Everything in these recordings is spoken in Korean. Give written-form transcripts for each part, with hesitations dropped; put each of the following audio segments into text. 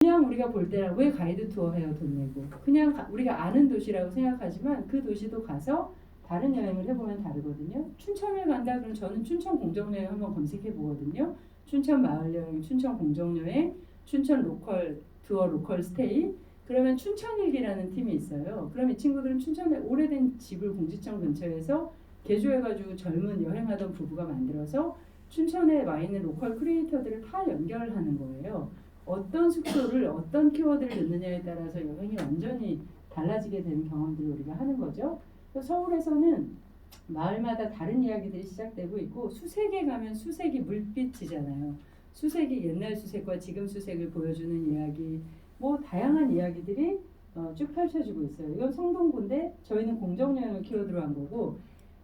그냥 우리가 볼 때는 왜 가이드 투어 해요, 돈 내고. 그냥 우리가 아는 도시라고 생각하지만 그 도시도 가서 다른 여행을 해보면 다르거든요. 춘천을 간다 그러면 저는 춘천 공정여행 한번 검색해 보거든요. 춘천 마을여행, 춘천 공정여행, 춘천 로컬 투어, 로컬 스테이. 그러면 춘천일기라는 팀이 있어요. 그럼 이 친구들은 춘천에 오래된 집을 공지청 근처에서 개조해가지고 젊은 여행하던 부부가 만들어서 춘천에 와 있는 로컬 크리에이터들을 다 연결하는 거예요. 어떤 숙소를 어떤 키워드를 넣느냐에 따라서 여행이 완전히 달라지게 되는 경험들을 우리가 하는 거죠. 서울에서는 마을마다 다른 이야기들이 시작되고 있고, 수색에 가면 수색이 물빛이잖아요. 수색이 옛날 수색과 지금 수색을 보여주는 이야기, 뭐 다양한 이야기들이 쭉 펼쳐지고 있어요. 이건 성동구인데 저희는 공정여행을 키워드로 한 거고,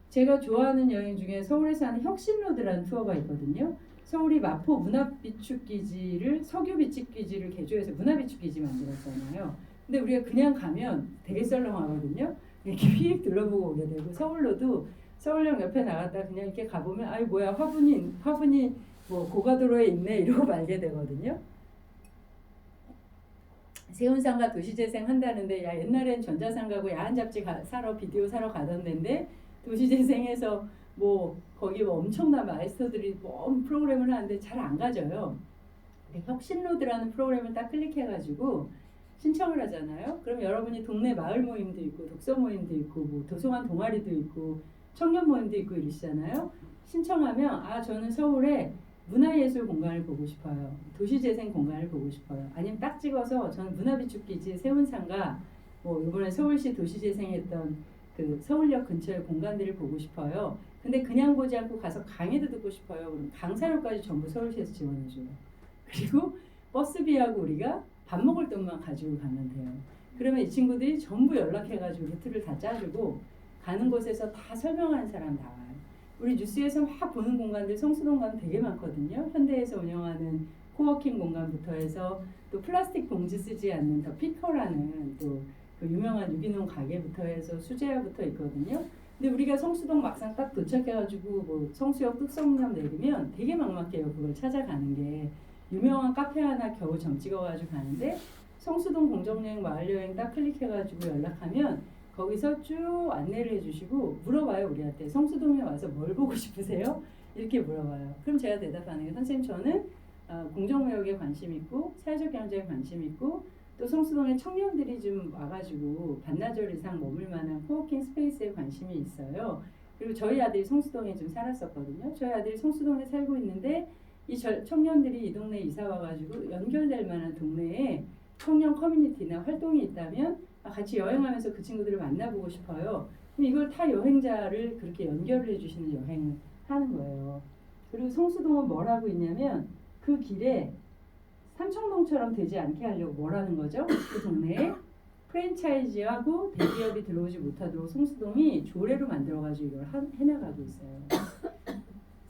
제가 좋아하는 여행 중에 서울에서 하는 혁신로드라는 투어가 있거든요. 서울이 마포 문화비축기지를 석유비축기지를 개조해서 문화비축기지 만들었잖아요. 근데 우리가 그냥 가면 되게 썰렁하거든요. 이렇게 휙 둘러보고 오게 되고, 서울로도 서울역 옆에 나갔다 그냥 이렇게 가보면 아이 뭐야 화분이 뭐 고가도로에 있네 이러고 말게 되거든요. 세운상가 도시재생 한다는데 야 옛날엔 전자상가고 야한 잡지 사러 비디오 사러 가던 데인데 도시재생해서 뭐 거기 뭐 엄청난 마이스터들이 뭐 프로그램을 하는데 잘 안 가져요. 혁신로드라는 프로그램을 딱 클릭해가지고 신청을 하잖아요. 그럼 여러분이 동네 마을 모임도 있고 독서 모임도 있고 뭐 도서관 동아리도 있고 청년 모임도 있고 이러시잖아요. 신청하면 아 저는 서울에 문화예술 공간을 보고 싶어요. 도시재생 공간을 보고 싶어요. 아니면 딱 찍어서 저는 문화비축기지 세운상가 뭐 이번에 서울시 도시재생했던 그 서울역 근처의 공간들을 보고 싶어요. 근데 그냥 보지 않고 가서 강의도 듣고 싶어요. 그럼 강사료까지 전부 서울시에서 지원해줘요. 그리고 버스비하고 우리가 밥 먹을 돈만 가지고 가면 돼요. 그러면 이 친구들이 전부 연락해가지고 루트를 다 짜주고 가는 곳에서 다 설명하는 사람 나와요. 우리 뉴스에서 막 보는 공간들 성수동 가면 되게 많거든요. 현대에서 운영하는 코워킹 공간부터 해서 또 플라스틱 봉지 쓰지 않는 더 피커라는 또 그 유명한 유기농 가게부터 해서 수제화부터 있거든요. 근데 우리가 성수동 막상 딱 도착해가지고 뭐 성수역 뚝섬역 내리면 되게 막막해요. 그걸 찾아가는 게. 유명한 카페 하나 겨우 점 찍어가지고 가는데 성수동 공정여행 마을여행 딱 클릭해가지고 연락하면 거기서 쭉 안내를 해주시고 물어봐요. 우리한테 성수동에 와서 뭘 보고 싶으세요? 이렇게 물어봐요. 그럼 제가 대답하는 게 선생님 저는 공정무역에 관심 있고 사회적 경제에 관심 있고 또 성수동에 청년들이 좀 와가지고 반나절 이상 머물 만한 코워킹 스페이스에 관심이 있어요. 그리고 저희 아들이 성수동에 좀 살았었거든요. 저희 아들이 성수동에 살고 있는데 이 청년들이 이 동네에 이사 와가지고 연결될 만한 동네에 청년 커뮤니티나 활동이 있다면 같이 여행하면서 그 친구들을 만나보고 싶어요. 그럼 이걸 타 여행자를 그렇게 연결을 해주시는 여행을 하는 거예요. 그리고 성수동은 뭘 하고 있냐면 그 길에 삼청동처럼 되지 않게 하려고 뭘 하는 거죠? 그 동네에 프랜차이즈하고 대기업이 들어오지 못하도록 성수동이 조례로 만들어가지고 이걸 해나가고 있어요.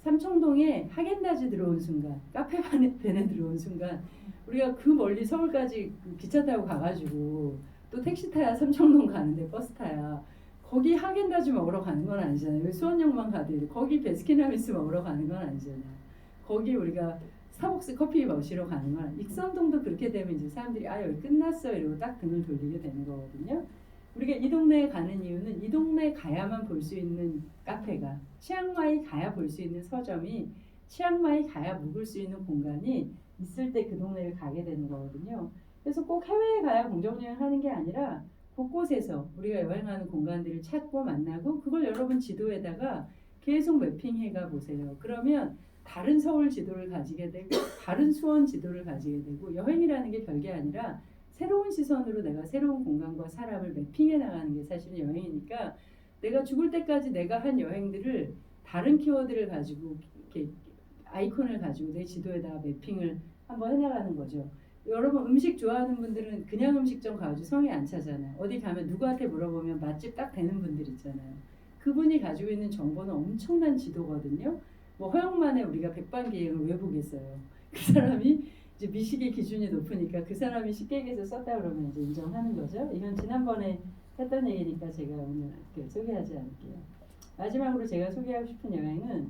삼청동에 하겐다즈 들어온 순간, 카페벤에 들어온 순간 우리가 그 멀리 서울까지 기차 타고 가가지고 또 택시 타야 삼청동 가는데 버스 타야 거기 하겐다즈 먹으러 가는 건 아니잖아요. 수원역만 가도 거기 베스킨라빈스 먹으러 가는 건 아니잖아요. 거기 우리가 스타벅스 커피 마시러 가는 건 익선동도 그렇게 되면 이제 사람들이 아 여기 끝났어 이러고 딱 등을 돌리게 되는 거거든요. 우리가 이 동네에 가는 이유는 이 동네에 가야만 볼 수 있는 카페가 치앙마이 가야 볼 수 있는 서점이 치앙마이 가야 묵을 수 있는 공간이 있을 때 그 동네를 가게 되는 거거든요. 그래서 꼭 해외에 가야 공정여행 하는 게 아니라 곳곳에서 우리가 여행하는 공간들을 찾고 만나고 그걸 여러분 지도에다가 계속 매핑해 가 보세요. 그러면 다른 서울 지도를 가지게 되고 다른 수원 지도를 가지게 되고 여행이라는 게 별게 아니라 새로운 시선으로 내가 새로운 공간과 사람을 매핑해 나가는 게 사실은 여행이니까 내가 죽을 때까지 내가 한 여행들을 다른 키워드를 가지고 이렇게 아이콘을 가지고 내 지도에다가 매핑을 한번 해나가는 거죠. 여러분 음식 좋아하는 분들은 그냥 음식점 가가지고 성에 안 차잖아요. 어디 가면 누구한테 물어보면 맛집 딱 되는 분들 있잖아요. 그분이 가지고 있는 정보는 엄청난 지도거든요. 뭐 허영만에 우리가 백반기행을 왜 보겠어요. 그 사람이 이제 미식의 기준이 높으니까 그 사람이 식객에서 썼다 그러면 이제 인정하는 거죠. 이건 지난번에 했던 얘기니까 제가 오늘 소개하지 않을게요. 마지막으로 제가 소개하고 싶은 여행은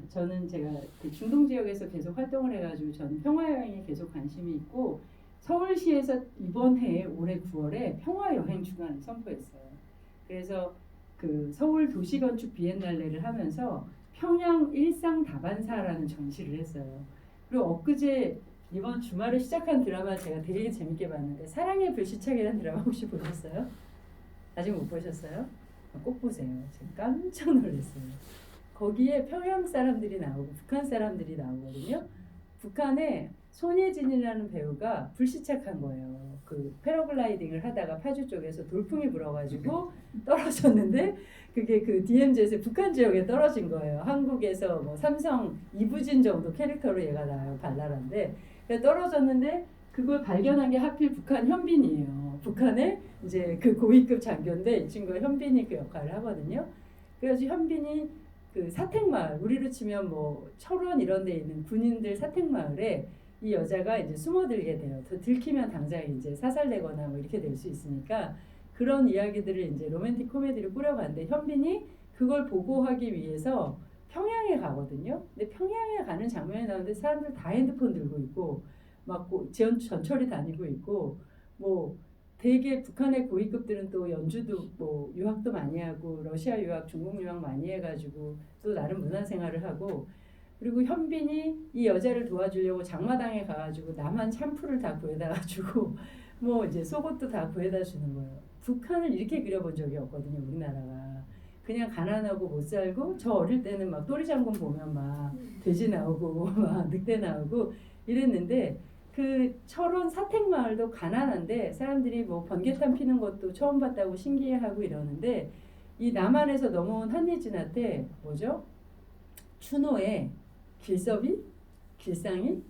저는 제가 그 중동 지역에서 계속 활동을 해가지고 저는 평화 여행에 계속 관심이 있고 서울시에서 이번 해 올해 9월에 평화 여행 주간을 선포했어요. 그래서 그 서울 도시건축 비엔날레를 하면서 평양 일상 다반사라는 전시를 했어요. 그리고 엊그제 이번 주말에 시작한 드라마 제가 되게 재밌게 봤는데 사랑의 불시착이라는 드라마 혹시 보셨어요? 아직 못 보셨어요? 꼭 보세요. 제가 깜짝 놀랐어요. 거기에 평양 사람들이 나오고 북한 사람들이 나오거든요. 북한에 손예진이라는 배우가 불시착한 거예요. 그 패러글라이딩을 하다가 파주 쪽에서 돌풍이 불어가지고 떨어졌는데 그게 그 DMZ에서 북한 지역에 떨어진 거예요. 한국에서 뭐 삼성 이부진 정도 캐릭터로 얘가 나와요. 발랄한데 떨어졌는데 그걸 발견한 게 하필 북한 현빈이에요. 북한에 이제 그 고위급 장교인데 이 친구가 현빈이 그 역할을 하거든요. 그래서 현빈이 그 사택마을 우리로 치면 뭐 철원 이런 데 있는 군인들 사택마을에 이 여자가 이제 숨어들게 돼요. 더 들키면 당장 이제 사살되거나 뭐 이렇게 될 수 있으니까 그런 이야기들을 이제 로맨틱 코미디로 꾸려가는데 현빈이 그걸 보고하기 위해서 평양에 가거든요. 근데 평양에 가는 장면이 나오는데 사람들 다 핸드폰 들고 있고 막 전철이 다니고 있고 뭐 되게 북한의 고위급들은 또 연주도 뭐 유학도 많이 하고 러시아 유학, 중국 유학 많이 해가지고 또 나름 문화생활을 하고 그리고 현빈이 이 여자를 도와주려고 장마당에 가가지고 남한 샴푸를 다 구해다 가지고 뭐 이제 속옷도 다 구해다 주는 거예요. 북한을 이렇게 그려본 적이 없거든요, 우리나라가. 그냥 가난하고 못 살고 저 어릴 때는 막 또리장군 보면 막 돼지 나오고 막 늑대 나오고 이랬는데 그 철원 사택마을도 가난한데 사람들이 뭐 번개탄 피는 것도 처음 봤다고 신기해하고 이러는데 이 남한에서 넘어온 한예진한테 뭐죠? 추노에 길섭이? 길상이?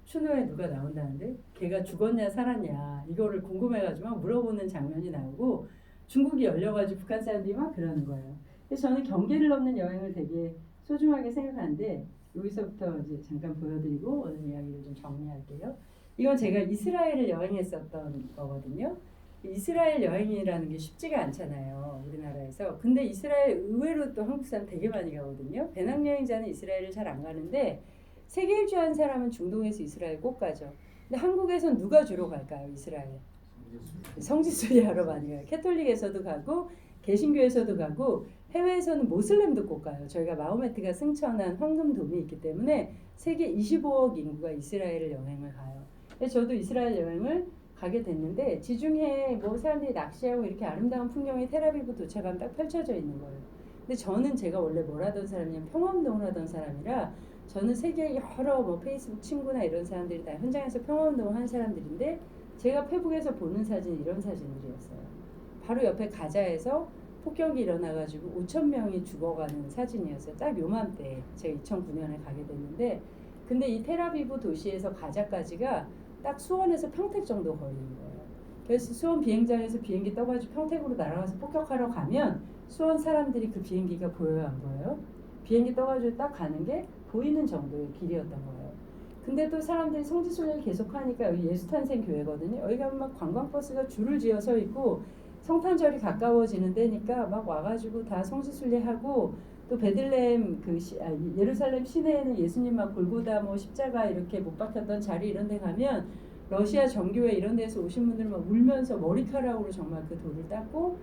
추노에 누가 나온다는데 걔가 죽었냐 살았냐 이거를 궁금해가지고 막 물어보는 장면이 나오고 중국이 열려가지고 북한 사람들이 막 그러는 거예요. 그래서 저는 경계를 넘는 여행을 되게 소중하게 생각하는데 여기서부터 이제 잠깐 보여드리고 오늘 이야기를 좀 정리할게요. 이건 제가 이스라엘을 여행했었던 거거든요. 이스라엘 여행이라는 게 쉽지가 않잖아요, 우리나라에서. 근데 이스라엘 의외로 또 한국 사람 되게 많이 가거든요. 배낭여행자는 이스라엘을 잘 안 가는데 세계 일주한 사람은 중동에서 이스라엘 꼭 가죠. 근데 한국에선 누가 주로 갈까요, 이스라엘? 성지순례하러 많이 가요. 캐톨릭에서도 가고 개신교에서도 가고 해외에서는 모슬렘도 꼭 가요. 저희가 마호메트가 승천한 황금돔이 있기 때문에 세계 25억 인구가 이스라엘을 여행을 가요. 그래서 저도 이스라엘 여행을 가게 됐는데 지중해에 뭐 사람들이 낚시하고 이렇게 아름다운 풍경이 텔아비브 도착하면 딱 펼쳐져 있는 거예요. 근데 저는 제가 원래 뭘 하던 사람이냐면 평화운동을 하던 사람이라 저는 세계 여러 뭐 페이스북 친구나 이런 사람들이 다 현장에서 평화운동을 하는 사람들인데 제가 페북에서 보는 사진이 이런 사진들이었어요. 바로 옆에 가자에서 폭격이 일어나가지고 5,000명이 죽어가는 사진이었어요. 딱 요맘때 제가 2009년에 가게 됐는데 근데 이 텔아비브 도시에서 가자까지가 딱 수원에서 평택 정도 거리인 거예요. 그래서 수원 비행장에서 비행기 떠가지고 평택으로 날아가서 폭격하러 가면 수원 사람들이 그 비행기가 보여요, 안 보여요? 비행기 떠가지고 딱 가는 게 보이는 정도의 길이었던 거예요. 근데 또 사람들이 성지순례를 계속 하니까 여기 예수탄생 교회거든요. 여기 가면 막 관광버스가 줄을 지어 서 있고 성탄절이 가까워지는 데니까 막 와가지고 다 성지순례하고 또 베들레헴 예루살렘 시내에는 예수님 막 골고다 뭐 십자가 이렇게 못 박혔던 자리 이런 데 가면 러시아 정교회 이런 데서 오신 분들은 막 울면서 머리카락으로 정말 그 돌을 닦고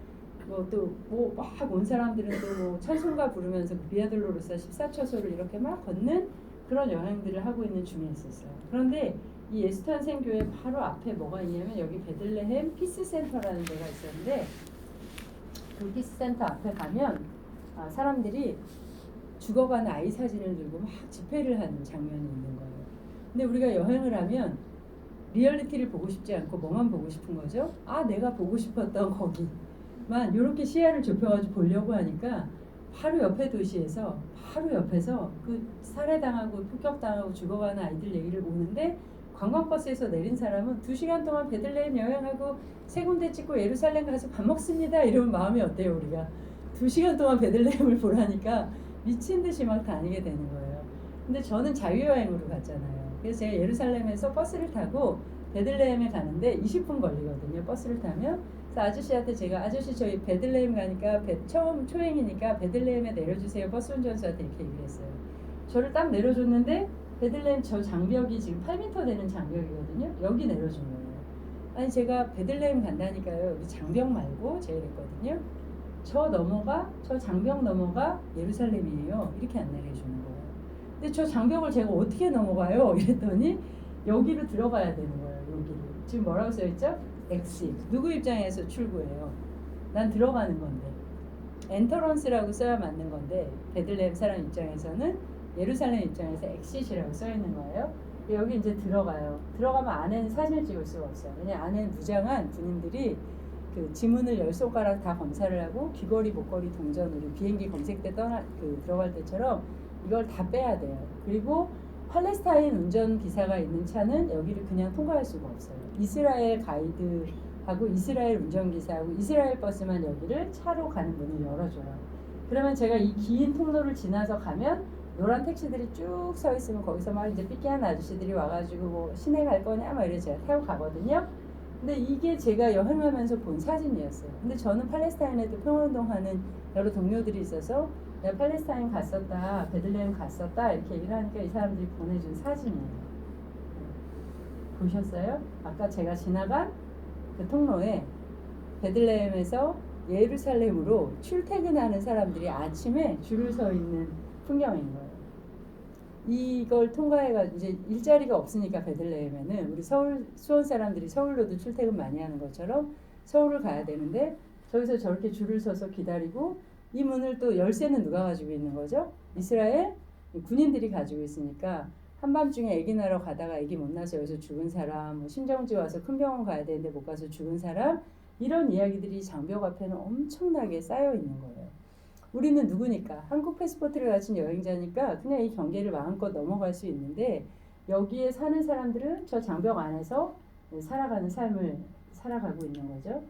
뭐 또 뭐 막 온 사람들은 또 뭐 찬송가 부르면서 비아돌로로사 14처소를 이렇게 막 걷는 그런 여행들을 하고 있는 중에 있었어요. 그런데 이 예수탄생 교회 바로 앞에 뭐가 있냐면 여기 베들레헴 피스센터라는 데가 있었는데 그 피스센터 앞에 가면 사람들이 죽어가는 아이 사진을 들고 막 집회를 하는 장면이 있는 거예요. 근데 우리가 여행을 하면 리얼리티를 보고 싶지 않고 뭐만 보고 싶은 거죠? 내가 보고 싶었던 거기만 이렇게 시야를 좁혀가지고 보려고 하니까 바로 옆에 도시에서 바로 옆에서 그 살해당하고 폭격당하고 죽어가는 아이들 얘기를 보는데 관광버스에서 내린 사람은 2시간 동안 베들레헴 여행하고 3군데 찍고 예루살렘 가서 밥 먹습니다. 이러면 마음이 어때요, 우리가? 2시간 동안 베들레헴을 보라니까 미친 듯이 막 다니게 되는 거예요. 근데 저는 자유여행으로 갔잖아요. 그래서 제가 예루살렘에서 버스를 타고 베들레헴에 가는데 20분 걸리거든요. 버스를 타면. 그래서 아저씨한테 제가 아저씨 저희 베들레헴 가니까 처음 초행이니까 베들레헴에 내려주세요. 버스 운전수한테 이렇게 얘기를 했어요. 저를 딱 내려줬는데 베들레헴 저 장벽이 지금 8m 되는 장벽이거든요. 여기 내려준 거예요. 아니 제가 베들레헴 간다니까요. 여기 장벽 말고 제가 이랬거든요. 저 장벽 넘어가 예루살렘이에요. 이렇게 안 내려주는 거예요. 근데 저 장벽을 제가 어떻게 넘어가요? 이랬더니 여기로 들어가야 되는 거예요. 여기를. 지금 뭐라고 써있죠? 엑시. 누구 입장에서 출구예요? 난 들어가는 건데. 엔터런스라고 써야 맞는 건데 베들레헴 사람 입장에서는 예루살렘 입장에서 엑시시라고 써 있는 거예요. 여기 이제 들어가요. 들어가면 안에는 사진을 찍을 수가 없어요. 왜냐 안에는 무장한 군인들이 그 지문을 10손가락 다 검사를 하고 귀걸이, 목걸이, 동전으로 비행기 검색대 들어갈 때처럼 이걸 다 빼야 돼요. 그리고 팔레스타인 운전기사가 있는 차는 여기를 그냥 통과할 수가 없어요. 이스라엘 가이드하고 이스라엘 운전기사하고 이스라엘 버스만 여기를 차로 가는 문을 열어줘요. 그러면 제가 이 긴 통로를 지나서 가면 노란 택시들이 쭉 서 있으면 거기서 막 이제 삐끼한 아저씨들이 와가지고 뭐 시내 갈 거냐 막 이래 제가 타고 가거든요. 근데 이게 제가 여행하면서 본 사진이었어요. 근데 저는 팔레스타인에도 평화운동하는 여러 동료들이 있어서 내가 팔레스타인 갔었다, 베들레헴 갔었다 이렇게 얘기를 하니까 이 사람들이 보내준 사진이에요. 보셨어요? 아까 제가 지나간 그 통로에 베들레헴에서 예루살렘으로 출퇴근하는 사람들이 아침에 줄을 서 있는 풍경인 거예요. 이걸 통과해가지고 이제 일자리가 없으니까 베들레헴에는 우리 수원 사람들이 서울로도 출퇴근 많이 하는 것처럼 서울을 가야 되는데 저기서 저렇게 줄을 서서 기다리고 이 문을 또 열쇠는 누가 가지고 있는 거죠? 이스라엘 군인들이 가지고 있으니까 한밤중에 아기 낳으러 가다가 아기 못 낳아서 여기서 죽은 사람, 뭐 심정지 와서 큰 병원 가야 되는데 못 가서 죽은 사람 이런 이야기들이 장벽 앞에는 엄청나게 쌓여 있는 거예요. 우리는 누구니까? 한국 패스포트를 가진 여행자니까 그냥 이 경계를 마음껏 넘어갈 수 있는데 여기에 사는 사람들은 저 장벽 안에서 살아가는 삶을 살아가고 있는 거죠.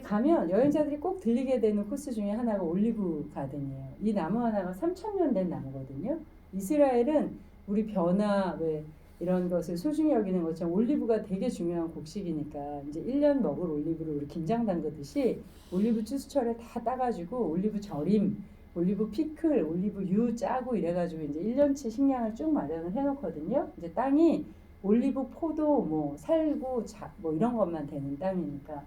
가면 여행자들이 꼭 들리게 되는 코스 중에 하나가 올리브 가든이에요. 이 나무 하나가 3,000년 된 나무거든요. 이스라엘은 우리 벼나 왜 이런 것을 소중히 여기는 것처럼 올리브가 되게 중요한 곡식이니까 이제 1년 먹을 올리브를 우리 김장 담그듯이 올리브 추수철에 다 따가지고 올리브 절임, 올리브 피클, 올리브 유 짜고 이래가지고 이제 1년치 식량을 쭉 마련을 해놓거든요. 이제 땅이 올리브 포도 뭐 살구 뭐 이런 것만 되는 땅이니까.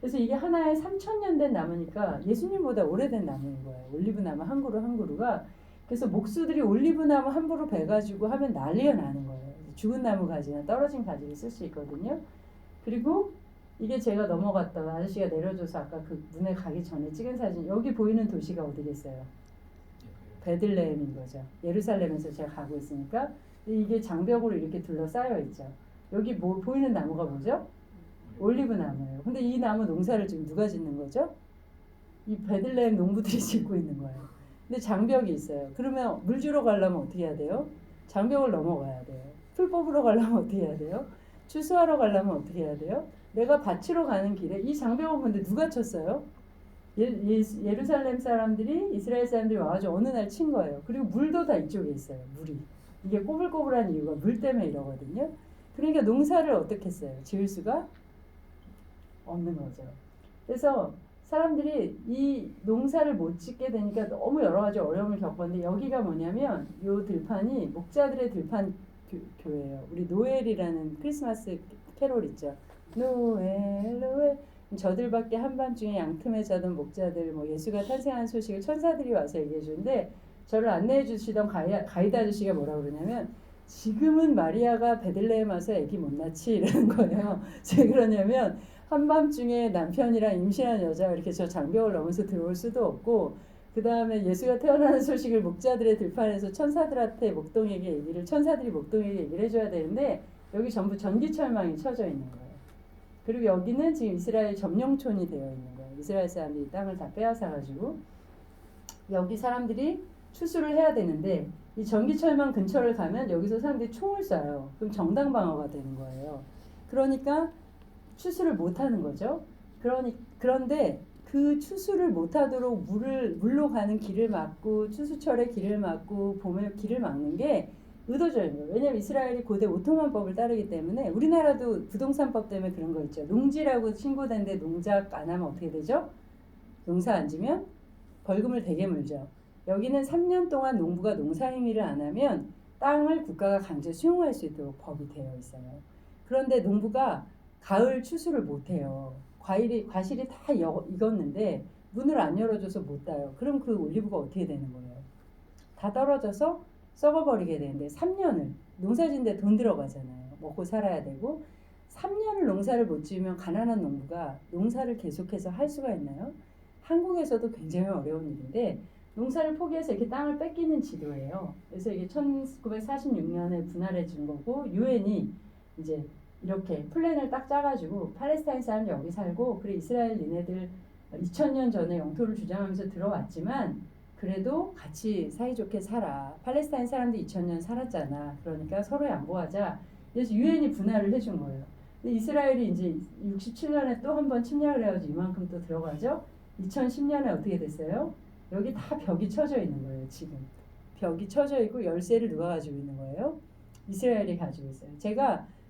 그래서 이게 하나에 3,000년 된 나무니까 예수님보다 오래된 나무인 거예요. 올리브 나무 한 그루 한 그루가. 그래서 목수들이 올리브 나무 한 그루 베가지고 하면 난리가 나는 거예요. 죽은 나무 가지나 떨어진 가지를 쓸 수 있거든요. 그리고 이게 제가 넘어갔다가 아저씨가 내려줘서 아까 그 문에 가기 전에 찍은 사진, 여기 보이는 도시가 어디겠어요? 베들레헴인 거죠. 예루살렘에서 제가 가고 있으니까 이게 장벽으로 이렇게 둘러싸여 있죠. 여기 뭐 보이는 나무가 뭐죠? 올리브 나무예요. 근데 이 나무 농사를 지금 누가 짓는 거죠? 이 베들레헴 농부들이 짓고 있는 거예요. 근데 장벽이 있어요. 그러면 물 주러 가려면 어떻게 해야 돼요? 장벽을 넘어가야 돼요. 풀 뽑으러 가려면 어떻게 해야 돼요? 추수하러 가려면 어떻게 해야 돼요? 내가 밭으로 가는 길에 이 장벽을 근데 누가 쳤어요? 예루살렘 사람들이 이스라엘 사람들이 와가지고 어느 날 친 거예요. 그리고 물도 다 이쪽에 있어요. 물이. 이게 꼬불꼬불한 이유가 물 때문에 이러거든요. 그러니까 농사를 어떻게 했어요? 지을 수가 없는 거죠. 그래서 사람들이 이 농사를 못 짓게 되니까 너무 여러 가지 어려움을 겪었는데 여기가 뭐냐면 요 들판이 목자들의 들판 교회예요. 우리 노엘이라는 크리스마스 캐롤 있죠. 노엘 노엘 저들밖에 한밤중에 양틈에 자던 목자들 뭐 예수가 탄생한 소식을 천사들이 와서 얘기해 주는데 저를 안내해 주시던 가이드 아저씨가 뭐라고 그러냐면 지금은 마리아가 베들레헴 와서 아기 못 낳지 이러는 거예요. 왜 그러냐면 한밤중에 남편이랑 임신한 여자가 이렇게 저 장벽을 넘어서 들어올 수도 없고 그 다음에 예수가 태어나는 소식을 목자들의 들판에서 천사들한테 천사들이 목동에게 얘기를 해줘야 되는데 여기 전부 전기철망이 쳐져 있는 거예요. 그리고 여기는 지금 이스라엘 점령촌이 되어 있는 거예요. 이스라엘 사람들이 땅을 다 빼앗아가지고 여기 사람들이 추수를 해야 되는데 이 전기철망 근처를 가면 여기서 사람들이 총을 쏴요. 그럼 정당방어가 되는 거예요. 그러니까 추수를 못하는 거죠. 그런데 그 추수를 못하도록 물로 가는 길을 막고 추수철에 길을 막고 봄에 길을 막는 게 의도적인 거예요. 왜냐하면 이스라엘이 고대 오토만법을 따르기 때문에 우리나라도 부동산법 때문에 그런 거 있죠. 농지라고 신고된데 농작 안 하면 어떻게 되죠? 농사 안 지면 벌금을 되게 물죠. 여기는 3년 동안 농부가 농사 행위를 안 하면 땅을 국가가 강제 수용할 수 있도록 법이 되어 있어요. 그런데 농부가 가을 추수를 못해요. 과실이 다 익었는데 문을 안 열어줘서 못 따요. 그럼 그 올리브가 어떻게 되는 거예요? 다 떨어져서 썩어버리게 되는데 3년을 농사짓는데 돈 들어가잖아요. 먹고 살아야 되고 3년을 농사를 못 지으면 가난한 농부가 농사를 계속해서 할 수가 있나요? 한국에서도 굉장히 어려운 일인데 농사를 포기해서 이렇게 땅을 뺏기는 지도예요. 그래서 이게 1946년에 분할해준 거고 유엔이 이제 이렇게 플랜을 딱 짜가지고 팔레스타인 사람 여기 살고 그래 이스라엘 니네들 2000년 전에 영토를 주장하면서 들어왔지만 그래도 같이 사이좋게 살아. 팔레스타인 사람도 2000년 살았잖아. 그러니까 서로 양보하자. 그래서 유엔이 분할을 해준 거예요. 근데 이스라엘이 이제 67년에 또 한 번 침략을 해가지고 이만큼 또 들어가죠. 2010년에 어떻게 됐어요? 여기 다 벽이 쳐져 있는 거예요. 지금 벽이 쳐져 있고 열쇠를 누가 가지고 있는 거예요? 이스라엘이 가지고 있어요.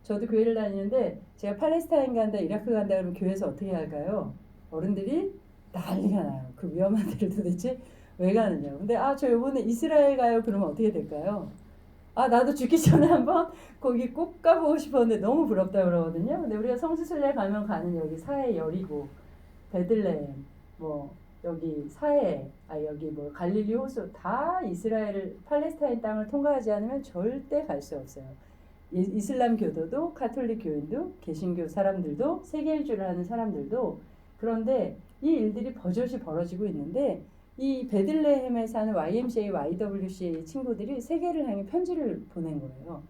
저도 교회를 다니는데 제가 팔레스타인 간다 이라크 간다 그러면 교회에서 어떻게 할까요? 어른들이 난리가 나요. 그 위험한 데를 도대체 왜 가느냐고. 근데 저 이번에 이스라엘 가요. 그러면 어떻게 될까요? 나도 죽기 전에 한번 거기 꼭 가보고 싶었는데 너무 부럽다 그러거든요. 근데 우리가 성지순례 가면 가는 여기 사해 여리고 베들레헴 뭐 여기 사해 여기 뭐 갈릴리 호수 다 이스라엘 팔레스타인 땅을 통과하지 않으면 절대 갈 수 없어요. 이슬람 교도도 카톨릭 교인도 개신교 사람들도 세계일주를 하는 사람들도 그런데 이 일들이 버젓이 벌어지고 있는데 이 베들레헴에 사는 YMCA, YWCA 친구들이 세계를 향해 편지를 보낸 거예요.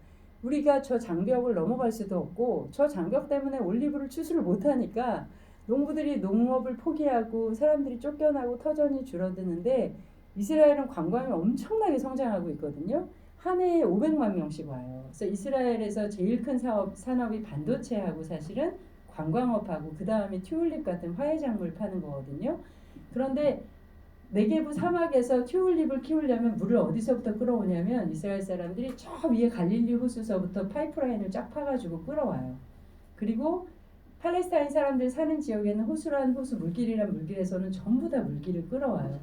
우리가 저 장벽을 넘어갈 수도 없고 저 장벽 때문에 올리브를 추수를 못하니까 농부들이 농업을 포기하고 사람들이 쫓겨나고 터전이 줄어드는데 이스라엘은 관광이 엄청나게 성장하고 있거든요. 한 해에 500만 명씩 와요. 그래서 이스라엘에서 제일 큰 산업이 반도체하고 사실은 관광업하고 그 다음에 튤립 같은 화훼작물 파는 거거든요. 그런데 네게부 사막에서 튤립을 키우려면 물을 어디서부터 끌어오냐면 이스라엘 사람들이 저 위에 갈릴리 호수서부터 파이프라인을 쫙 파가지고 끌어와요. 그리고 팔레스타인 사람들 사는 지역에는 호수란 호수, 물길이란 물길에서는 전부 다 물길을 끌어와요.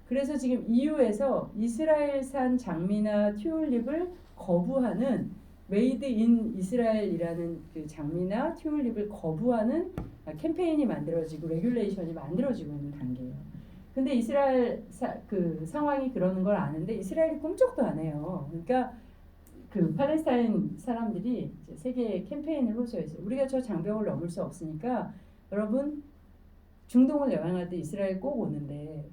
그래서 지금 EU에서 이스라엘산 장미나 튤립을 거부하는 메이드 인 이스라엘이라는 그 장미나 튤립을 거부하는 캠페인이 만들어지고 레귤레이션이 만들어지고 있는 단계예요. 근데 이스라엘 그 상황이 그러는 걸 아는데 이스라엘이 꿈쩍도 안 해요. 그러니까 그 팔레스타인 사람들이 이제 세계 캠페인을 호소했어요. 우리가 저 장벽을 넘을 수 없으니까 여러분 중동을 여행할 때 이스라엘 꼭 오는데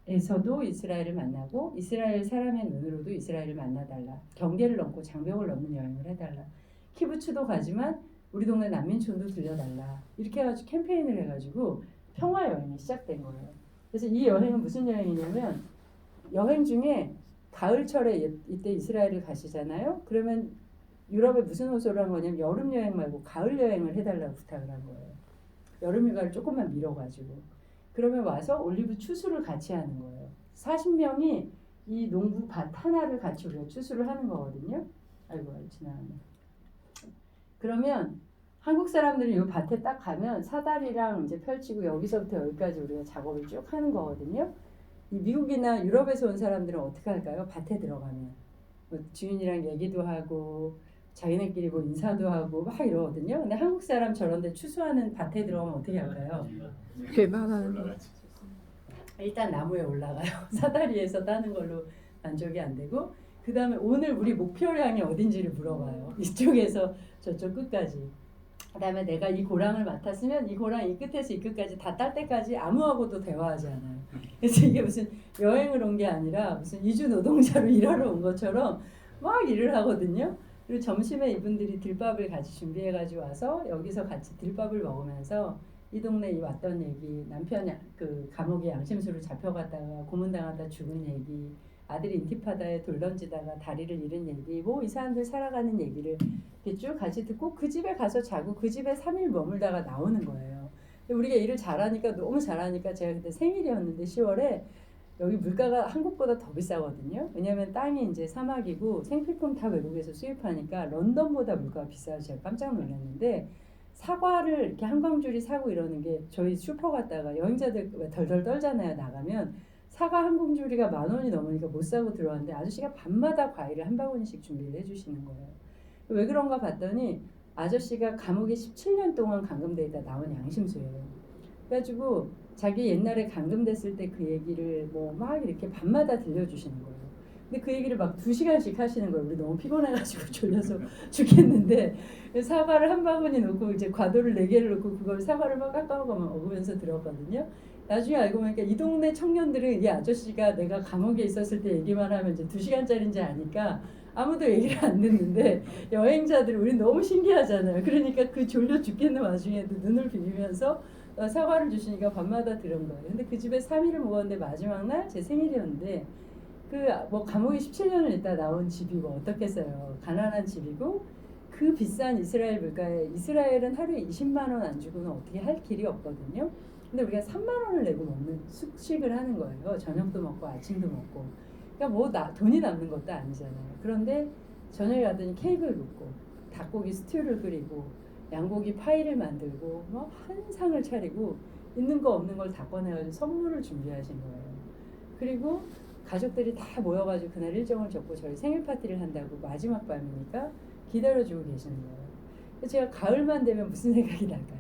팔레스타인에서도 이스라엘을 만나고 이스라엘 사람의 눈으로도 이스라엘을 만나달라. 경계를 넘고 장벽을 넘는 여행을 해달라. 키부츠도 가지만 우리 동네 난민촌도 들려달라. 이렇게 해가지고 캠페인을 해가지고 평화 여행이 시작된 거예요. 그래서 이 여행은 무슨 여행이냐면 여행 중에 가을철에 이때 이스라엘을 가시잖아요. 그러면 유럽에 무슨 호소를 한 거냐면 여름 여행 말고 가을 여행을 해달라고 부탁을 한 거예요. 여름 휴가를 조금만 미뤄가지고 그러면 와서 올리브 추수를 같이 하는 거예요. 40명이 이 농부 밭 하나를 같이 우리가 추수를 하는 거거든요. 아이고 지나가네. 그러면 한국 사람들이 이 밭에 딱 가면 사다리랑 이제 펼치고 여기서부터 여기까지 우리가 작업을 쭉 하는 거거든요. 이 미국이나 유럽에서 온 사람들은 어떻게 할까요? 밭에 들어가면 뭐 주인이랑 얘기도 하고 자기네끼리 뭐 인사도 하고 막 이러거든요. 근데 한국 사람 저런데 추수하는 밭에 들어가면 어떻게 할까요? 개발하는 일단 나무에 올라가요. 사다리에서 따는 걸로 만족이 안 되고 그 다음에 오늘 우리 목표량이 어딘지를 물어봐요. 이쪽에서 저쪽 끝까지. 그 다음에 내가 이 고랑을 맡았으면 이 고랑 이 끝에서 이 끝까지 다 딸 때까지 아무하고도 대화하지 않아요. 그래서 이게 무슨 여행을 온 게 아니라 무슨 이주 노동자로 일하러 온 것처럼 막 일을 하거든요. 그리고 점심에 이분들이 들밥을 같이 준비해가지고 와서 여기서 같이 들밥을 먹으면서 이 동네에 왔던 얘기, 남편 그 감옥에 양심수로 잡혀갔다가 고문당하다 죽은 얘기, 아들이 인티파다에 돌 던지다가 다리를 잃은 얘기, 뭐 이 사람들 살아가는 얘기를 이렇게 쭉 같이 듣고 그 집에 가서 자고 그 집에 3일 머물다가 나오는 거예요. 우리가 일을 잘하니까 너무 잘하니까 제가 그때 생일이었는데 10월에 여기 물가가 한국보다 더 비싸거든요. 왜냐하면 땅이 이제 사막이고 생필품 다 외국에서 수입하니까 런던보다 물가가 비싸서 제가 깜짝 놀랐는데 사과를 이렇게 한 광줄이 사고 이러는 게 저희 슈퍼 갔다가 여행자들 왜 덜덜 떨잖아요. 나가면 사과 한 봉주리가 10,000원이 넘으니까 못 사고 들어왔는데 아저씨가 밤마다 과일을 한 바구니씩 준비를 해주시는 거예요. 왜 그런가 봤더니 아저씨가 감옥에 17년 동안 감금돼 있다 나온 양심수예요. 그래가지고 자기 옛날에 감금됐을 때 그 얘기를 뭐 막 이렇게 밤마다 들려주시는 거예요. 근데 그 얘기를 막 2시간씩 하시는 거예요. 우리 너무 피곤해가지고 졸려서 죽겠는데 사과를 한 바구니 놓고 이제 과도를 4개를 놓고 그걸 사과를 막 깎아먹어 먹으면서 들었거든요. 나중에 알고 보니까 이 동네 청년들은 이 아저씨가 내가 감옥에 있었을 때 얘기만 하면 이제 2시간짜리인지 아니까 아무도 얘기를 안 듣는데 여행자들이 우리 너무 신기하잖아요. 그러니까 그 졸려 죽겠는 와중에도 눈을 비비면서 사과를 주시니까 밤마다 들은 거예요. 근데 그 집에 3일을 묵었는데 마지막 날 제 생일이었는데 그 뭐 감옥에 17년을 있다 나온 집이고 어떻겠어요. 가난한 집이고 그 비싼 이스라엘 물가에 이스라엘은 하루에 20만 원 안 주고는 어떻게 할 길이 없거든요. 근데 우리가 3만 원을 내고 먹는 숙식을 하는 거예요. 저녁도 먹고 아침도 먹고. 그러니까 뭐 돈이 남는 것도 아니잖아요. 그런데 저녁에 가더니 케이크를 굽고 닭고기 스튜를 끓이고 양고기 파이를 만들고 뭐 한 상을 차리고 있는 거 없는 걸 다 꺼내가지고 선물을 준비하신 거예요. 그리고 가족들이 다 모여가지고 그날 일정을 잡고 저희 생일 파티를 한다고 마지막 밤이니까 기다려주고 계시는 거예요. 그래서 제가 가을만 되면 무슨 생각이 날까요?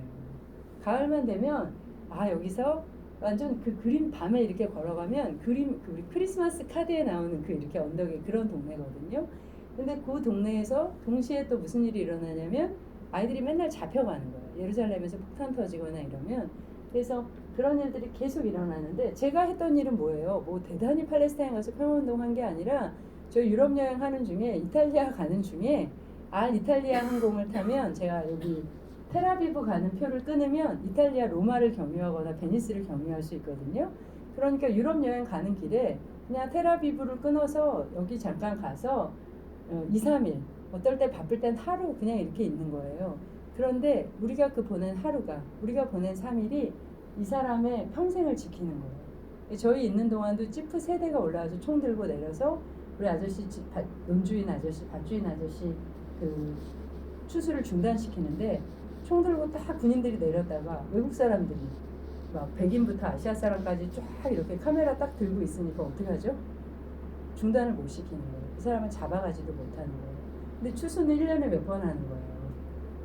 가을만 되면 아 여기서 완전 그 그림 밤에 이렇게 걸어가면 그림 그 우리 크리스마스 카드에 나오는 그 이렇게 언덕에 그런 동네거든요. 근데 그 동네에서 동시에 또 무슨 일이 일어나냐면 아이들이 맨날 잡혀가는 거예요. 예루살렘에서 폭탄 터지거나 이러면. 그래서 그런 일들이 계속 일어나는데 제가 했던 일은 뭐예요? 뭐 대단히 팔레스타인 가서 평화운동 한 게 아니라 저 유럽 여행하는 중에 이탈리아 가는 중에 이탈리아 항공을 타면 제가 여기 테라비브 가는 표를 끊으면 이탈리아 로마를 경유하거나 베니스를 경유할 수 있거든요. 그러니까 유럽 여행 가는 길에 그냥 테라비브를 끊어서 여기 잠깐 가서 2, 3일 어떨 때 바쁠 땐 하루 그냥 이렇게 있는 거예요. 그런데 우리가 보낸 하루가 우리가 보낸 3일이 이 사람의 평생을 지키는 거예요. 저희 있는 동안도 지프 3대가 올라와서 총 들고 내려서 우리 아저씨 논주인 아저씨 밭주인 아저씨 그 추수를 중단시키는데 총 들고 딱 군인들이 내렸다가 외국 사람들이 막 백인부터 아시아 사람까지 쫙 이렇게 카메라 딱 들고 있으니까 어떻게 하죠? 중단을 못 시키는 거예요. 그 사람은 잡아가지도 못하는 거예요. 근데 추수는 1년에 몇 번 하는 거예요.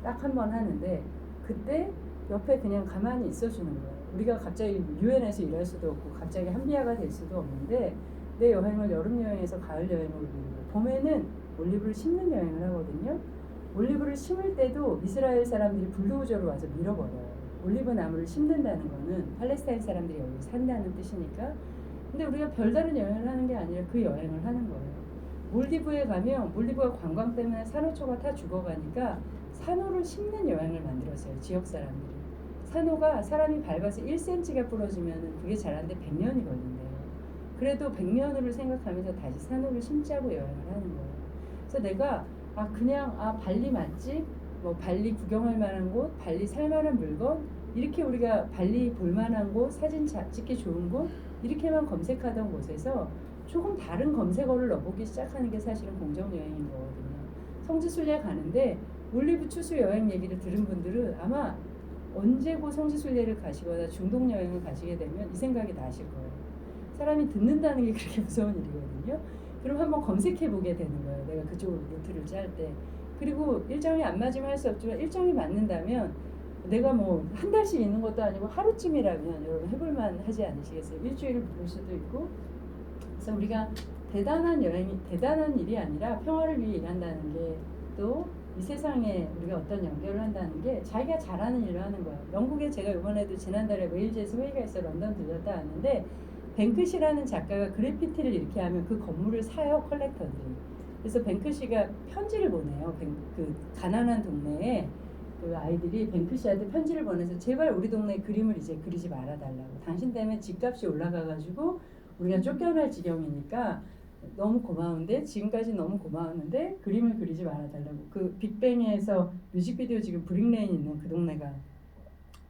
딱 한 번 하는데 그때 옆에 그냥 가만히 있어주는 거예요. 우리가 갑자기 유엔에서 일할 수도 없고 갑자기 한비아가 될 수도 없는데 내 여행을 여름 여행에서 가을 여행으로 미루고 봄에는 올리브를 심는 여행을 하거든요. 올리브를 심을 때도 이스라엘 사람들이 불도저로 와서 밀어버려요. 올리브 나무를 심는다는 거는 팔레스타인 사람들이 여기 산다는 뜻이니까. 근데 우리가 별다른 여행을 하는 게 아니라 그 여행을 하는 거예요. 몰디브에 가면 몰디브가 관광 때문에 산호초가 다 죽어가니까 산호를 심는 여행을 만들었어요. 지역 사람들이. 산호가 사람이 밟아서 1cm가 부러지면 그게 자라는데 100년이 걸린대요. 그래도 100년을 생각하면서 다시 산호를 심자고 여행을 하는 거예요. 그래서 내가 그냥 발리 맛집, 뭐 발리 구경할 만한 곳, 발리 살만한 물건 이렇게 우리가 발리 볼만한 곳, 사진 찍기 좋은 곳 이렇게만 검색하던 곳에서 조금 다른 검색어를 넣어보기 시작하는 게 사실은 공정여행인 거거든요. 성지순례 가는데 올리브 추수 여행 얘기를 들은 분들은 아마 언제고 성지순례를 가시거나 중동 여행을 가시게 되면 이 생각이 나실 거예요. 사람이 듣는다는 게 그렇게 무서운 일이거든요. 그럼 한번 검색해 보게 되는 거예요. 내가 그쪽으로 루트를 짤 때. 그리고 일정이 안 맞으면 할 수 없지만 일정이 맞는다면 내가 뭐 한 달씩 있는 것도 아니고 하루쯤이라면 여러분 해볼만 하지 않으시겠어요? 일주일을 묵을 수도 있고. 그래서 우리가 대단한 일이 아니라 평화를 위해 일한다는 게 또 이 세상에 우리가 어떤 연결을 한다는 게 자기가 잘하는 일을 하는 거예요. 영국에 제가 이번에도 지난달에 웨일즈에서 회의가 있어 런던 들렸다 왔는데 뱅크시라는 작가가 그래피티를 이렇게 하면 그 건물을 사요, 컬렉터들이. 그래서 뱅크시가 편지를 보내요. 그 가난한 동네에 그 아이들이 뱅크시한테 편지를 보내서 제발 우리 동네 그림을 이제 그리지 말아달라고. 당신 때문에 집값이 올라가가지고 우리가 쫓겨날 지경이니까 너무 고마운데 지금까지 너무 고마웠는데 그림을 그리지 말아달라고. 그 빅뱅에서 뮤직비디오 지금 브릭레인 있는 그 동네가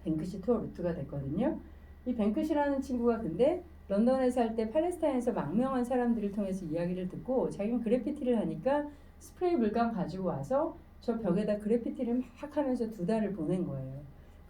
뱅크시 투어 루트가 됐거든요. 이 뱅크시라는 친구가 근데 런던에 살 때 팔레스타인에서 망명한 사람들을 통해서 이야기를 듣고 자기는 그래피티를 하니까 스프레이 물감 가지고 와서 저 벽에다 그래피티를 막 하면서 2달을 보낸 거예요.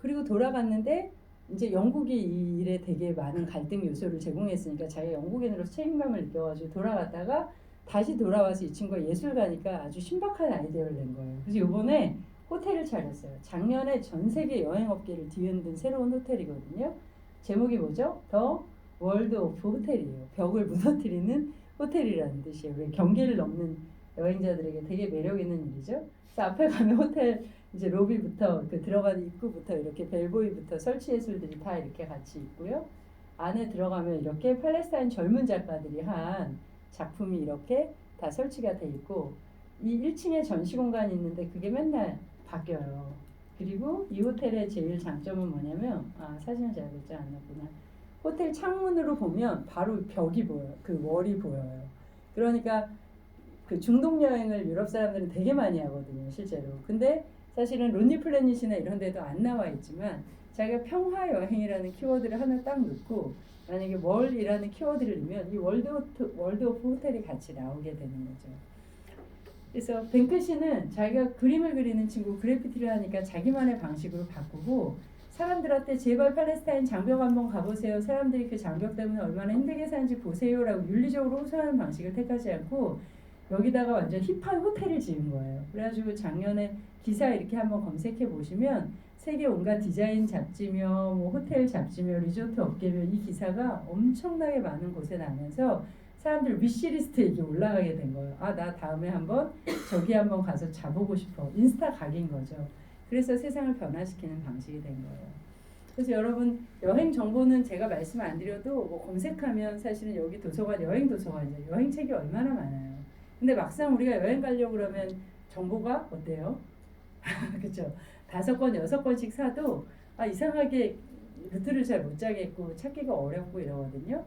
그리고 돌아갔는데 이제 영국이 이 일에 되게 많은 갈등 요소를 제공했으니까 자기가 영국인으로서 책임감을 느껴가지고 돌아갔다가 다시 돌아와서 이 친구가 예술가니까 아주 신박한 아이디어를 낸 거예요. 그래서 이번에 호텔을 차렸어요. 작년에 전 세계 여행업계를 뒤흔든 새로운 호텔이거든요. 제목이 뭐죠? 더 월드 오브 호텔이에요. 벽을 무너뜨리는 호텔이라는 뜻이에요. 왜 경계를 넘는 여행자들에게 되게 매력 있는 일이죠. 그래서 앞에 가면 호텔 이제 로비부터 그 들어가는 입구부터 이렇게 벨보이부터 설치 예술들이 다 이렇게 같이 있고요. 안에 들어가면 이렇게 팔레스타인 젊은 작가들이 한 작품이 이렇게 다 설치가 돼 있고 이 1층에 전시 공간이 있는데 그게 맨날 바뀌어요. 그리고 이 호텔의 제일 장점은 뭐냐면 사진을 제가 몇 장 안 넣었구나. 호텔 창문으로 보면 바로 벽이 보여요. 그 월이 보여요. 그러니까 그 중동 여행을 유럽 사람들은 되게 많이 하거든요, 실제로. 근데 사실은 론리 플래닛이나 이런 데도 안 나와 있지만 자기가 평화 여행이라는 키워드를 하나 딱 넣고 만약에 월이라는 키워드를 넣으면 이 월드 오브 호텔이 같이 나오게 되는 거죠. 그래서 뱅크시는 자기가 그림을 그리는 친구 그래피티를 하니까 자기만의 방식으로 바꾸고 사람들한테 제발 팔레스타인 장벽 한번 가보세요. 사람들이 그 장벽 때문에 얼마나 힘들게 사는지 보세요라고 윤리적으로 호소하는 방식을 택하지 않고 여기다가 완전 힙한 호텔을 지은 거예요. 그래가지고 작년에 기사 이렇게 한번 검색해 보시면 세계 온갖 디자인 잡지며 뭐 호텔 잡지며 리조트 업계며 이 기사가 엄청나게 많은 곳에 나면서 사람들 위시리스트에 이게 올라가게 된 거예요. 나 다음에 한번 저기 한번 가서 자보고 싶어. 인스타 각인 거죠. 그래서 세상을 변화시키는 방식이 된 거예요. 그래서 여러분 여행 정보는 제가 말씀 안 드려도 뭐 검색하면 사실은 여기 도서관 여행 도서관이죠. 여행 책이 얼마나 많아요. 근데 막상 우리가 여행 가려고 그러면 정보가 어때요? 그렇죠. 5권, 6권씩 사도 이상하게 루트를 잘 못 짜겠고 찾기가 어렵고 이러거든요.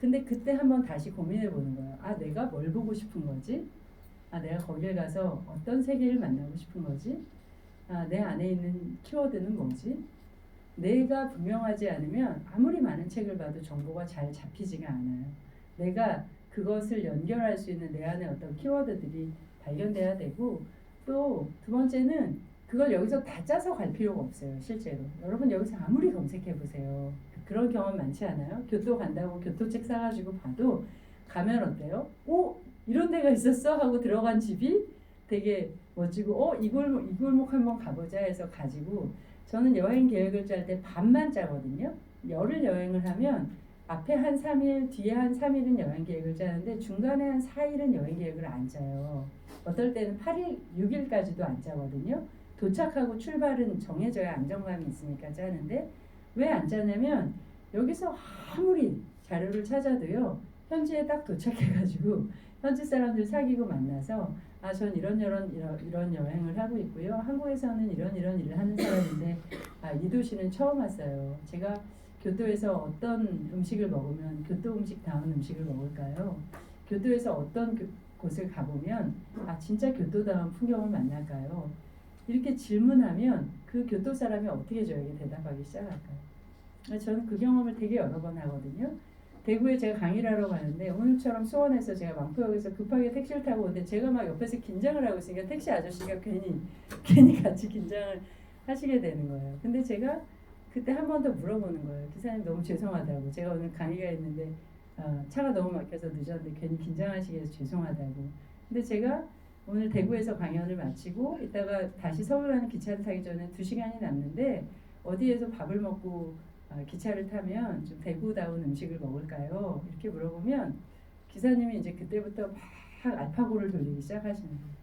근데 그때 한번 다시 고민해 보는 거예요. 내가 뭘 보고 싶은 거지? 내가 거기에 가서 어떤 세계를 만나고 싶은 거지? 내 안에 있는 키워드는 뭐지? 내가 분명하지 않으면 아무리 많은 책을 봐도 정보가 잘 잡히지가 않아요. 내가 그것을 연결할 수 있는 내 안에 어떤 키워드들이 발견돼야 되고 또 두 번째는 그걸 여기서 다 짜서 갈 필요가 없어요. 실제로 여러분 여기서 아무리 검색해 보세요. 그런 경험 많지 않아요? 교토 간다고 교토책 사가지고 봐도 가면 어때요? 이런 데가 있었어? 하고 들어간 집이 되게 멋지고 이 골목 한번 가보자 해서 가지고 저는 여행 계획을 짤 때 반만 짜거든요. 열흘 여행을 하면 앞에 한 3일, 뒤에 한 3일은 여행 계획을 짜는데 중간에 한 4일은 여행 계획을 안 짜요. 어떨 때는 8일, 6일까지도 안 짜거든요. 도착하고 출발은 정해져야 안정감이 있으니까 짜는데 왜 안 짜냐면 여기서 아무리 자료를 찾아도요. 현지에 딱 도착해가지고 현지 사람들 사귀고 만나서 전 이런 여행을 하고 있고요. 한국에서는 이런 일을 하는 사람인데 이 도시는 처음 왔어요. 제가 교토에서 어떤 음식을 먹으면 교토 음식다운 음식을 먹을까요? 교토에서 어떤 곳을 가보면 진짜 교토다운 풍경을 만날까요? 이렇게 질문하면 그 교토 사람이 어떻게 저에게 대답하기 시작할까요? 저는 그 경험을 되게 여러 번 하거든요. 대구에 제가 강의를 하러 가는데 오늘처럼 수원에서 제가 망포역에서 급하게 택시를 타고 오는데 제가 막 옆에서 긴장을 하고 있으니까 택시 아저씨가 괜히 같이 긴장을 하시게 되는 거예요. 근데 제가 그때 한 번 더 물어보는 거예요. 기사님 너무 죄송하다고. 제가 오늘 강의가 있는데 차가 너무 막혀서 늦었는데 괜히 긴장하시게 해서 죄송하다고. 근데 제가 오늘 대구에서 강연을 마치고 이따가 다시 서울 가는 기차를 타기 전에 2시간이 남는데 어디에서 밥을 먹고 기차를 타면 좀 대구다운 음식을 먹을까요? 이렇게 물어보면 기사님이 이제 그때부터 막 알파고를 돌리기 시작하시는 거예요.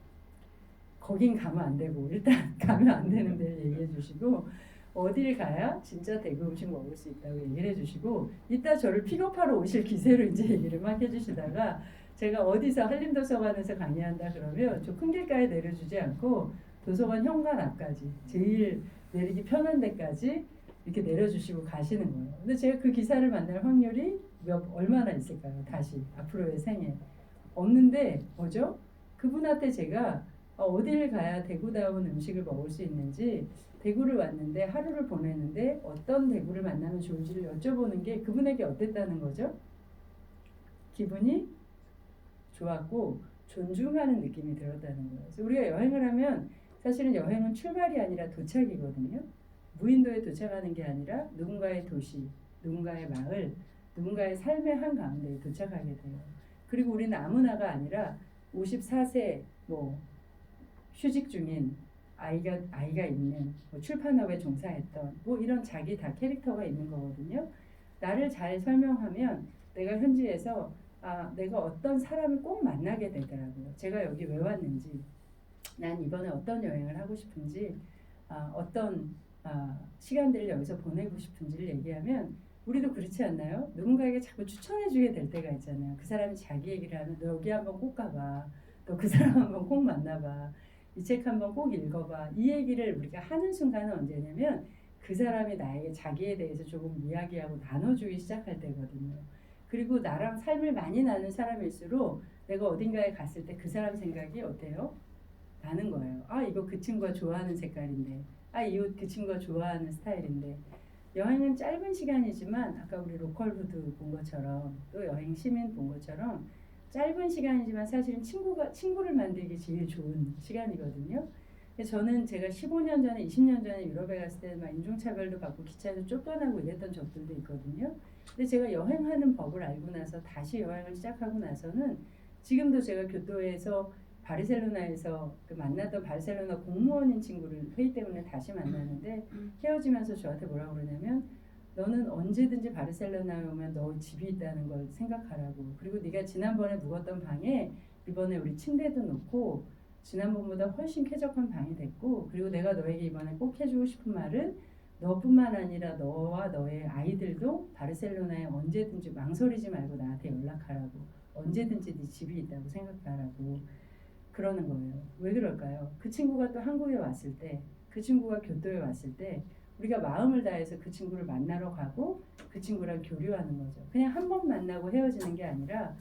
거긴 가면 안 되고 일단 가면 안 되는 데를 얘기해 주시고 어디를 가야 진짜 대구 음식 먹을 수 있다고 얘기를 해주시고 이따 저를 픽업하러 오실 기세로 이제 얘기를 막 해주시다가 제가 어디서 한림도서관에서 강의한다 그러면 저 큰 길가에 내려주지 않고 도서관 현관 앞까지 제일 내리기 편한 데까지 이렇게 내려주시고 가시는 거예요. 근데 제가 그 기사를 만날 확률이 얼마나 있을까요? 다시 앞으로의 생에 없는데 뭐죠? 그분한테 제가 어디를 가야 대구다운 음식을 먹을 수 있는지 대구를 왔는데 하루를 보내는데 어떤 대구를 만나면 좋을지를 여쭤보는 게 그분에게 어땠다는 거죠? 기분이 좋았고 존중하는 느낌이 들었다는 거예요. 그래서 우리가 여행을 하면 사실은 여행은 출발이 아니라 도착이거든요. 무인도에 도착하는 게 아니라 누군가의 도시, 누군가의 마을, 누군가의 삶의 한 가운데에 도착하게 돼요. 그리고 우리는 아무나가 아니라 54세 뭐 휴직 중인 아이가 있는 뭐 출판업에 종사했던 뭐 이런 자기 다 캐릭터가 있는 거거든요. 나를 잘 설명하면 내가 현지에서 내가 어떤 사람을 꼭 만나게 되더라고요. 제가 여기 왜 왔는지, 난 이번에 어떤 여행을 하고 싶은지, 어떤 시간들을 여기서 보내고 싶은지를 얘기하면 우리도 그렇지 않나요? 누군가에게 자꾸 추천해주게 될 때가 있잖아요. 그 사람이 자기 얘기를 하면 너 여기 한번 꼭 가봐. 또 그 사람 한번 꼭 만나봐. 이 책 한번 꼭 읽어봐. 이 얘기를 우리가 하는 순간은 언제냐면 그 사람이 나에게 자기에 대해서 조금 이야기하고 나눠주기 시작할 때거든요. 그리고 나랑 삶을 많이 나눈 사람일수록 내가 어딘가에 갔을 때 그 사람 생각이 어때요? 나는 거예요. 이거 그 친구가 좋아하는 색깔인데, 이 옷 그 친구가 좋아하는 스타일인데. 여행은 짧은 시간이지만 아까 우리 로컬푸드 본 것처럼 또 여행 시민 본 것처럼 짧은 시간이지만 사실은 친구를 만들기 제일 좋은 시간이거든요. 저는 제가 15년 전에 20년 전에 유럽에 갔을 때 막 인종차별도 받고 기차에서 쫓겨나고 이랬던 적들도 있거든요. 근데 제가 여행하는 법을 알고 나서 다시 여행을 시작하고 나서는 지금도 제가 교토에서 바르셀로나에서 그 만났던 바르셀로나 공무원인 친구를 회의 때문에 다시 만나는데 헤어지면서 저한테 뭐라고 그러냐면 너는 언제든지 바르셀로나에 오면 너 집이 있다는 걸 생각하라고. 그리고 네가 지난번에 묵었던 방에 이번에 우리 침대도 놓고 지난번보다 훨씬 쾌적한 방이 됐고, 그리고 내가 너에게 이번에 꼭 해주고 싶은 말은 너뿐만 아니라 너와 너의 아이들도 바르셀로나에 언제든지 망설이지 말고 나한테 연락하라고. 언제든지 네 집이 있다고 생각하라고 그러는 거예요. 왜 그럴까요? 그 친구가 또 한국에 왔을 때, 그 친구가 교토에 왔을 때 우리가 마음을 다해서 그 친구를 만나러 가고 그 친구랑 교류하는 거죠. 그냥 한 번 만나고 헤어지는 게 아니라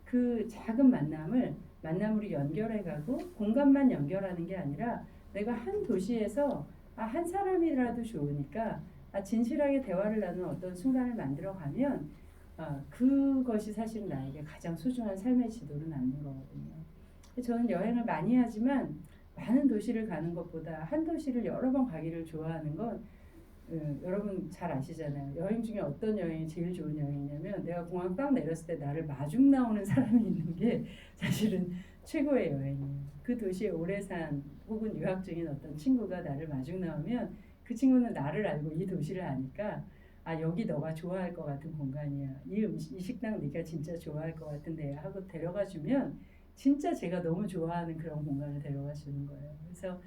그 작은 만남으로 연결해가고 공간만 연결하는 게 아니라 내가 한 도시에서 한 사람이라도 좋으니까 진실하게 대화를 나누는 어떤 순간을 만들어가면 그것이 사실 나에게 가장 소중한 삶의 지도로 남는 거거든요. 저는 여행을 많이 하지만 많은 도시를 가는 것보다 한 도시를 여러 번 가기를 좋아하는 건 여러분 잘 아시잖아요. 여행 중에 어떤 여행이 제일 좋은 여행이냐면 내가 공항 딱 내렸을 때 나를 마중 나오는 사람이 있는 게 사실은 최고의 여행이에요. 그 도시에 오래 산 혹은 유학 중인 어떤 친구가 나를 마중 나오면 그 친구는 나를 알고 이 도시를 아니까 여기 너가 좋아할 것 같은 공간이야. 이 식당 네가 진짜 좋아할 것 같은데 하고 데려가 주면 진짜 제가 너무 좋아하는 그런 공간을 데려가 주는 거예요. 그래서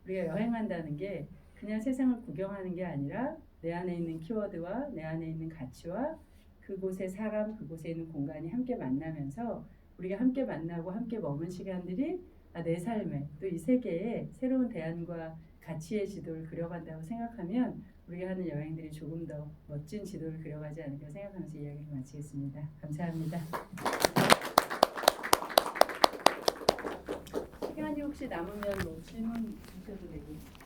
우리가 여행한다는 게 그냥 세상을 구경하는 게 아니라 내 안에 있는 키워드와 내 안에 있는 가치와 그곳의 사람, 그곳에 있는 공간이 함께 만나면서 우리가 함께 만나고 함께 머문 시간들이 내 삶에 또 이 세계에 새로운 대안과 가치의 지도를 그려간다고 생각하면 우리가 하는 여행들이 조금 더 멋진 지도를 그려가지 않을까 생각하면서 이야기를 마치겠습니다. 감사합니다. 시간이 혹시 남으면 뭐 질문 주셔도 되고.